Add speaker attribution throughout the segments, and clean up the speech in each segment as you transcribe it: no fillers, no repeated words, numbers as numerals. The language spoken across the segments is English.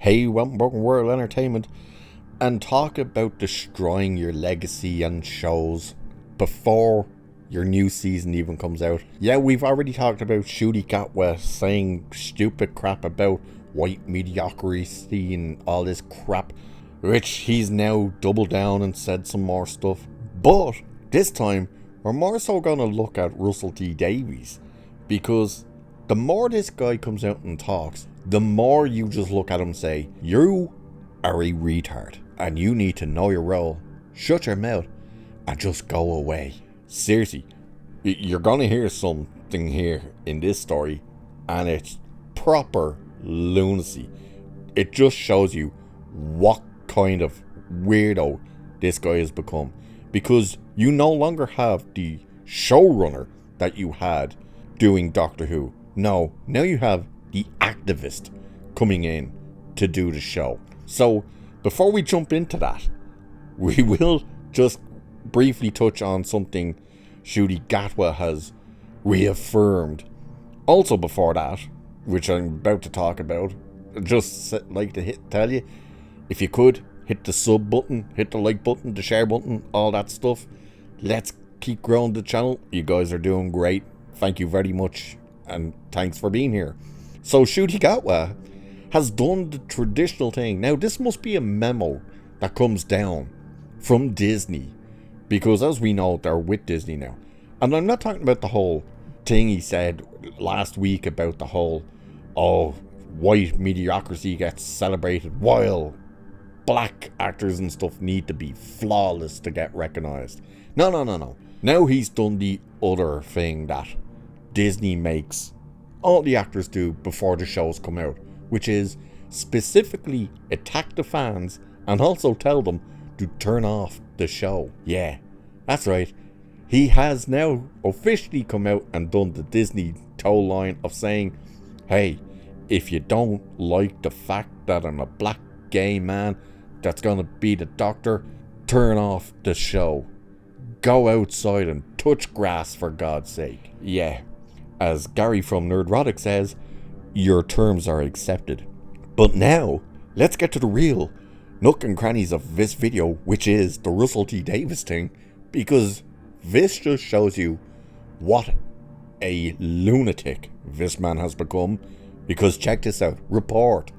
Speaker 1: Hey, welcome to World Entertainment, and talk about destroying your legacy and shows before your new season even comes out. Yeah, we've already talked about Ncuti Gatwa saying stupid crap about white mediocrity and all this crap, which he's now doubled down and said some more stuff. But this time, we're more so going to look at Russell T Davies, because the more this guy comes out and talks, the more you just look at him and say, you are a retard and you need to know your role, shut your mouth and just go away. Seriously, you're gonna hear something here in this story and it's proper lunacy. It just shows you what kind of weirdo this guy has become, because you no longer have the showrunner that you had doing Doctor Who. No, now you have the activist coming in to do the show. So before we jump into that, we will just briefly touch on something Ncuti Gatwa has reaffirmed. Also before that, which I'm about to talk about, just like to tell you, if you could, hit the sub button, hit the like button, the share button, all that stuff. Let's keep growing the channel. You guys are doing great. Thank you very much, and thanks for being here. So Ncuti Gatwa has done the traditional thing. Now this must be a memo that comes down from Disney, because as we know, they're with Disney now. And I'm not talking about the whole thing he said last week about the whole, white mediocrity gets celebrated while black actors and stuff need to be flawless to get recognized. No. Now he's done the other thing that Disney makes all the actors do before the shows come out, which is specifically attack the fans and also tell them to turn off the show. Yeah, that's right. He has now officially come out and done the Disney tow line of saying, hey, if you don't like the fact that I'm a black gay man that's gonna be the Doctor, turn off the show. Go outside and touch grass, for God's sake. Yeah, as Gary from Nerdrotic says, your terms are accepted. But now, let's get to the real nook and crannies of this video, which is the Russell T Davies thing, because this just shows you what a lunatic this man has become. Because check this out, report.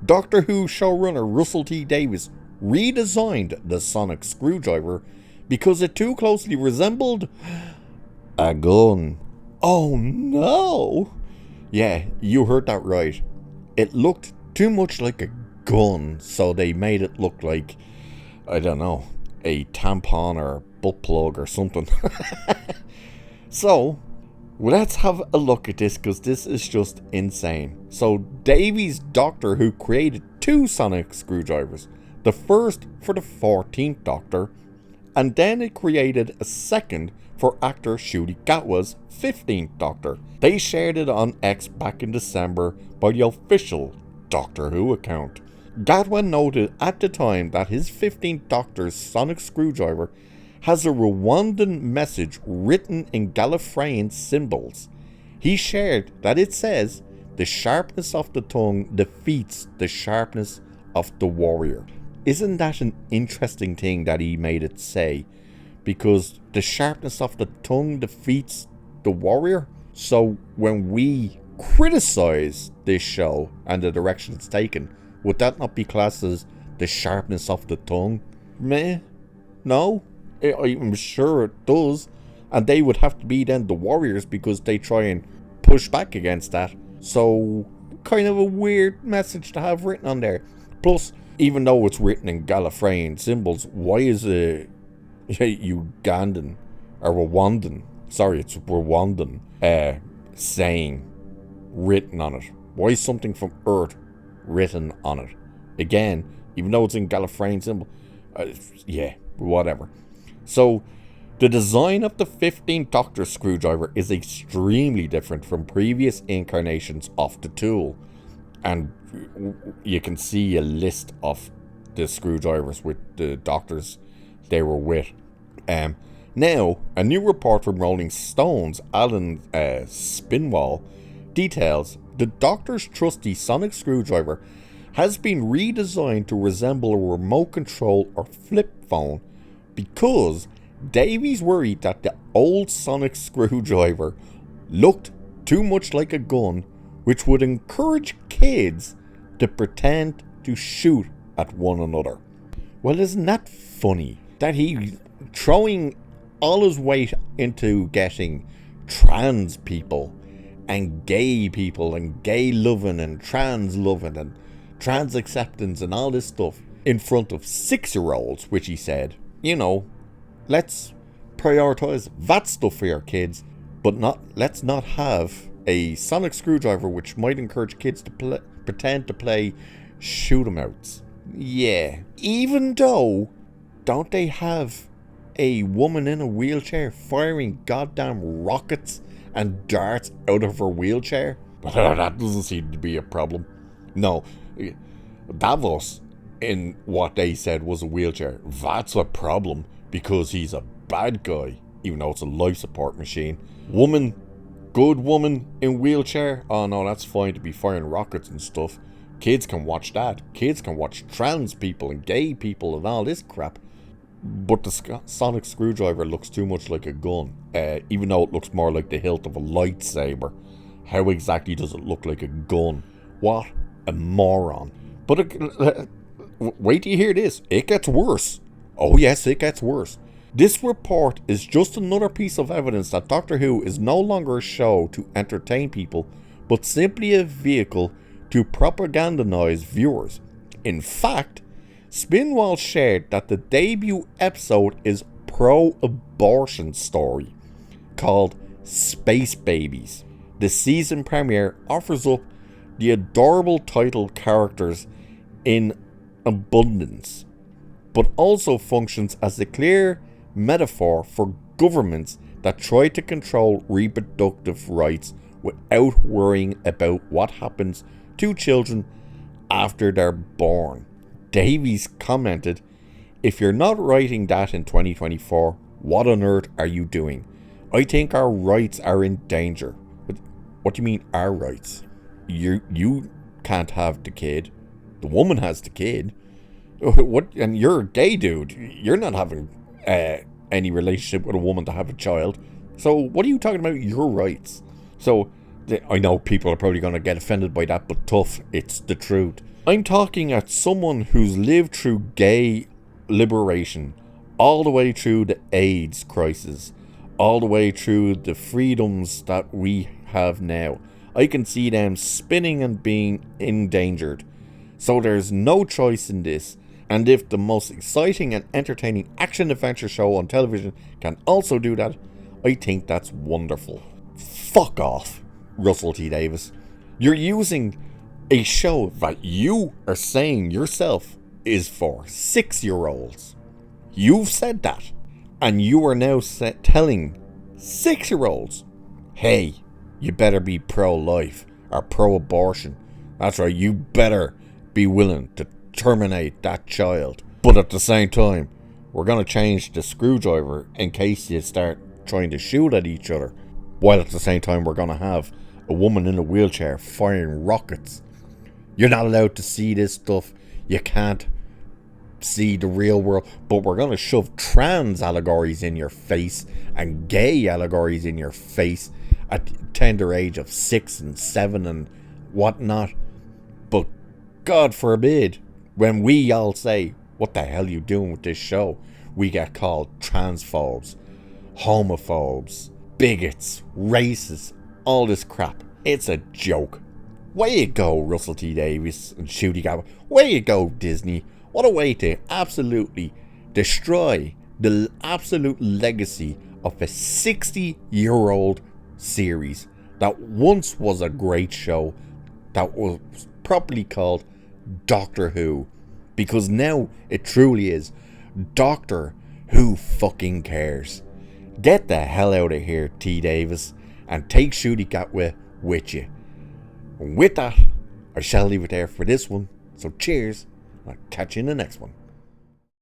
Speaker 1: Doctor Who showrunner Russell T Davies redesigned the sonic screwdriver because it too closely resembled a gun. Oh no! Yeah, you heard that right. It looked too much like a gun, so they made it look like, I don't know, a tampon or butt plug or something. So, let's have a look at this, because this is just insane. So, Davies' Doctor Who created two sonic screwdrivers. The first for the 14th Doctor, and then it created a second for actor Ncuti Gatwa's 15th Doctor. They shared it on X back in December by the official Doctor Who account. Gatwa noted at the time that his 15th Doctor's sonic screwdriver has a Rwandan message written in Gallifreyan symbols. He shared that it says, the sharpness of the tongue defeats the sharpness of the warrior. Isn't that an interesting thing that he made it say? Because the sharpness of the tongue defeats the warrior. So when we criticize this show and the direction it's taken, would that not be classed as the sharpness of the tongue? Meh. No. I'm sure it does. And they would have to be then the warriors, because they try and push back against that. So kind of a weird message to have written on there. Plus, even though it's written in Gallifreyan symbols, why is it Ugandan or Rwandan? Sorry, it's Rwandan saying written on it. Why is something from Earth written on it? Again, even though it's in Gallifreyan symbol. Yeah, whatever. So, the design of the 15th Doctor screwdriver is extremely different from previous incarnations of the tool. And you can see a list of the screwdrivers with the doctors they were with. Now, a new report from Rolling Stone's Alan Spinwall details the Doctor's trusty sonic screwdriver has been redesigned to resemble a remote control or flip phone because Davies worried that the old sonic screwdriver looked too much like a gun, which would encourage kids to pretend to shoot at one another. Well, isn't that funny that he's throwing all his weight into getting trans people and gay loving and trans acceptance and all this stuff in front of 6-year-olds, which he said, let's prioritize that stuff for your kids, but let's not have a sonic screwdriver which might encourage kids to pretend to play shoot 'em outs. Yeah, even though, don't they have a woman in a wheelchair firing goddamn rockets and darts out of her wheelchair? That doesn't seem to be a problem. No, Davies, in what they said was a wheelchair, that's a problem because he's a bad guy, even though it's a life support machine. Good woman in wheelchair, oh no, that's fine to be firing rockets and stuff. Kids can watch that. Kids can watch trans people and gay people and all this crap. But the sonic screwdriver looks too much like a gun, even though it looks more like the hilt of a lightsaber. How exactly does it look like a gun? What a moron. But wait till you hear this. It gets worse. Oh yes, it gets worse. This report is just another piece of evidence that Doctor Who is no longer a show to entertain people, but simply a vehicle to propagandize viewers. In fact, Spinwall shared that the debut episode is pro-abortion story called Space Babies. The season premiere offers up the adorable title characters in abundance, but also functions as a clear metaphor for governments that try to control reproductive rights without worrying about what happens to children after they're born. Davies commented, "If you're not writing that in 2024, what on earth are you doing? I think our rights are in danger." But what do you mean, our rights? You can't have the kid. The woman has the kid. What? And you're a gay dude. You're not having any relationship with a woman to have a child. So what are you talking about, your rights? So I know people are probably going to get offended by that, but tough, it's the truth. I'm talking at someone who's lived through gay liberation, all the way through the AIDS crisis, all the way through the freedoms that we have now. I can see them spinning and being endangered. So there's no choice in this. And if the most exciting and entertaining action-adventure show on television can also do that, I think that's wonderful. Fuck off, Russell T Davies. You're using a show that you are saying yourself is for 6-year-olds. You've said that. And you are now telling 6-year-olds, hey, you better be pro-life or pro-abortion. That's right, you better be willing to terminate that child. But at the same time, we're going to change the screwdriver in case you start trying to shoot at each other. While at the same time, we're going to have a woman in a wheelchair firing rockets. You're not allowed to see this stuff. You can't see the real world. But we're going to shove trans allegories in your face and gay allegories in your face at the tender age of 6 and 7 and whatnot. But God forbid, when we all say, what the hell are you doing with this show? We get called transphobes, homophobes, bigots, racists, all this crap. It's a joke. Way you go, Russell T Davies and Ncuti Gatwa. Way you go, Disney. What a way to absolutely destroy the absolute legacy of a 60-year-old series that once was a great show, that was properly called Doctor Who, because now it truly is Doctor Who fucking cares. Get the hell out of here, T Davies, and take Ncuti Gatwa with you. And with that, I shall leave it there for this one. So cheers, and I'll catch you in the next one.